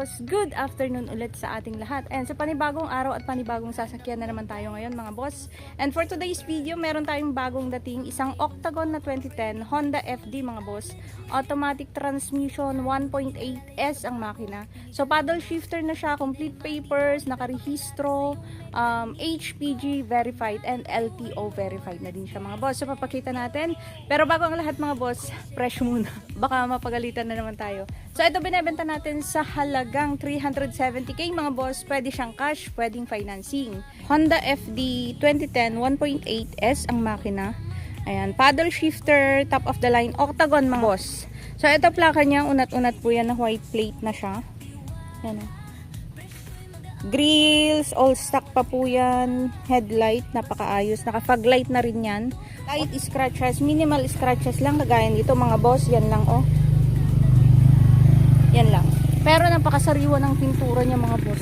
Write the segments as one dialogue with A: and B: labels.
A: boss, good afternoon ulit sa ating lahat. And sa panibagong araw at panibagong sasakyan na naman tayo ngayon mga boss. And for today's video, meron tayong bagong dating isang Octagon na 2010 Honda FD mga boss. Automatic transmission, 1.8S ang makina. So paddle shifter na siya, complete papers, nakarehistro, HPG verified and LTO verified na din siya mga boss. So papakita natin. Pero bago ang lahat mga boss, fresh muna. Baka mapagalitan na naman tayo. So ito binebenta natin sa halagang 370k mga boss. Pwede siyang cash, pwedeng financing. Honda FD 2010 1.8S ang makina. Ayan, paddle shifter, top of the line, Octagon mga boss. So ito plaka niya, unat-unat po yan na white plate na siya. Ayan o. Grills, all stock pa po yan. Headlight, napakaayos. Naka-fog light na rin yan. Light scratches, minimal scratches lang. Kagaya nito mga boss, yan lang oh. Yan lang. Pero napakasariwa ng pintura niya mga boss.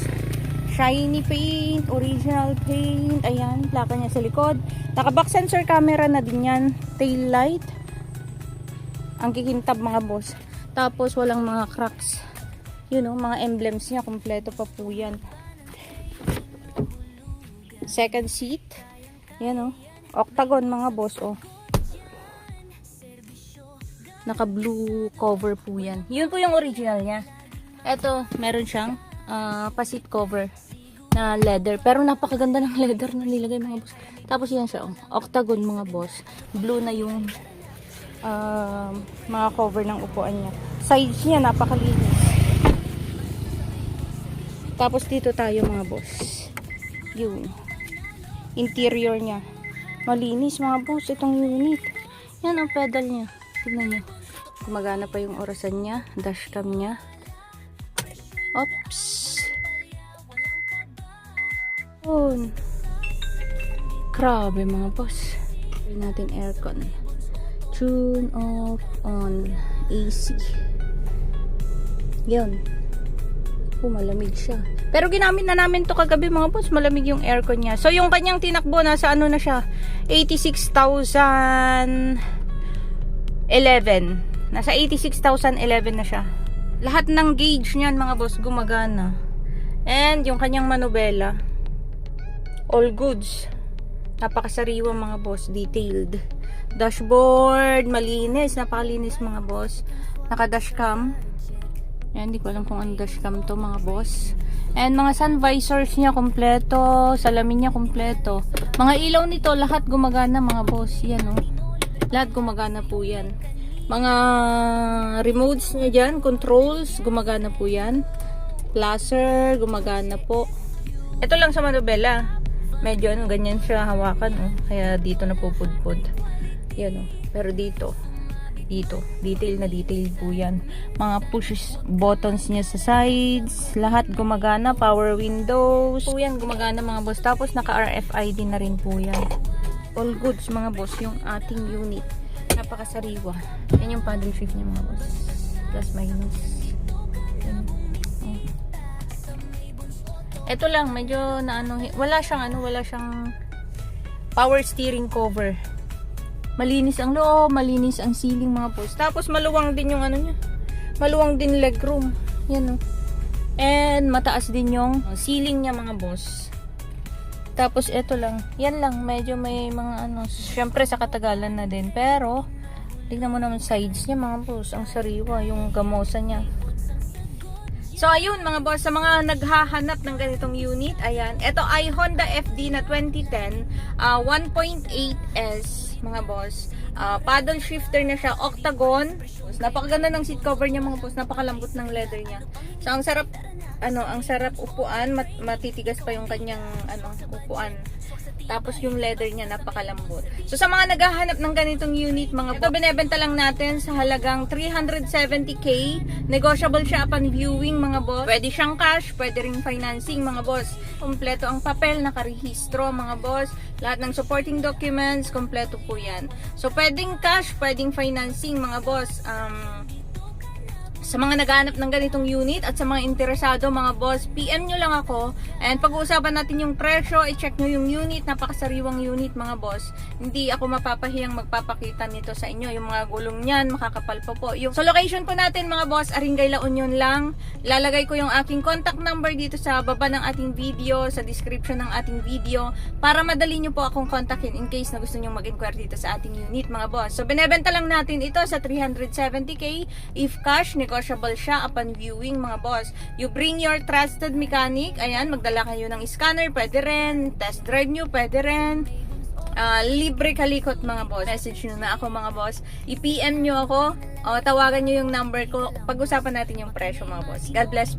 A: Shiny paint, original paint. Ayan, plaka niya sa likod. Naka-back sensor camera na din yan. Tail light. Ang kikintab mga boss. Tapos walang mga cracks. Yun o, mga emblems niya. Kompleto pa po yan. Second seat. Yan o. Octagon mga boss o. Naka blue cover po yan. Yun po yung original niya. Ito, meron siyang pa-seat cover na leather. Pero napakaganda ng leather na nilagay mga boss. Tapos yan siya oh. Octagon mga boss. Blue na yung mga cover ng upuan niya. Sides niya napakalinis. Tapos dito tayo mga boss. Yun. Interior niya. Malinis mga boss. Itong unit. Yan ang pedal niya. Tignan niyo. Gumagana pa yung orasan niya. Dashcam niya. Oops. Yun. Grabe mga boss. Try natin aircon. Tune off on AC. Yun. Malamig siya. Pero ginamit na namin to kagabi mga boss. Malamig yung aircon niya. So yung kanyang tinakbo nasa ano na siya? 86,011. Nasa 86,011 na siya. Lahat ng gauge niyan mga boss gumagana. And yung kanyang manubela, all goods. Napakasariwa mga boss. Detailed. Dashboard, malinis. Napakalinis mga boss. Naka-dashcam. Yan, hindi ko alam kung ano dashcam to mga boss. And mga sun visors niya kompleto. Salamin niya kompleto. Mga ilaw nito, lahat gumagana mga boss. Yan o. Lahat gumagana po yan. Mga remotes niya dyan, controls, gumagana po yan. Placer, gumagana po. Ito lang sa manubela. Medyo ano, ganyan siya hawakan. Oh. Kaya dito na pupudpud. Yan o. Pero dito, detail na detail po yan. Mga push buttons niya sa sides. Lahat gumagana. Power windows. Po yan, gumagana mga boss. Tapos naka RFID na rin po yan. All goods mga boss. Yung ating unit. Napakasariwa. Yan yung paddle shift niya mga boss. Plus minus. Yan. Oh. Ito lang, medyo na ano, wala siyang power steering cover. Malinis ang loob, malinis ang ceiling mga boss. Tapos maluwang din yung ano niya. Maluwang din legroom. Yan oh. And mataas din yung ceiling niya mga boss. Tapos ito lang. Yan lang, medyo may mga ano, syempre sa katagalan na din. Pero tingnan mo naman sides niya mga boss. Ang sariwa, yung gamosa niya. So ayun mga boss, sa mga naghahanap ng ganitong unit, ayan. Ito ay Honda FD na 2010, 1.8S mga boss. Paddle shifter na siya, Octagon. Napakaganda ng seat cover niya mga boss, napakalambot ng leather niya. So ang sarap upuan, matitigas pa yung kanyang upuan. Tapos yung leather niya napakalambot. So sa mga naghahanap ng ganitong unit mga boss, ito binebenta lang natin sa halagang 370k. Negotiable siya upon viewing mga boss. Pwede siyang cash, pwede ring financing mga boss. Kompleto ang papel, nakarehistro mga boss. Lahat ng supporting documents, kompleto po yan. So pwedeng cash, pwedeng financing mga boss. Sa mga naghahanap ng ganitong unit at sa mga interesado mga boss, PM nyo lang ako and pag-uusapan natin yung presyo, i-check nyo yung unit, napakasariwang unit mga boss. Hindi ako mapapahiyang magpapakita nito sa inyo. Yung mga gulong niyan, makakapal pa po. Sa location po natin mga boss, Aringay La Union lang. Lalagay ko yung aking contact number dito sa baba ng ating video, sa description ng ating video, para madali nyo po akong kontakin in case na gusto nyo mag-inquire dito sa ating unit mga boss. So binebenta lang natin ito sa 370k. If cash, negotiable siya upon viewing mga boss. You bring your trusted mechanic. Ayan, magdala kayo ng scanner, pwede rin. Test drive nyo, pwede rin. Libre kalikot mga boss. Message nyo na ako mga boss. I-PM nyo ako. O tawagan nyo yung number ko. Pag-usapan natin yung presyo mga boss. God bless po.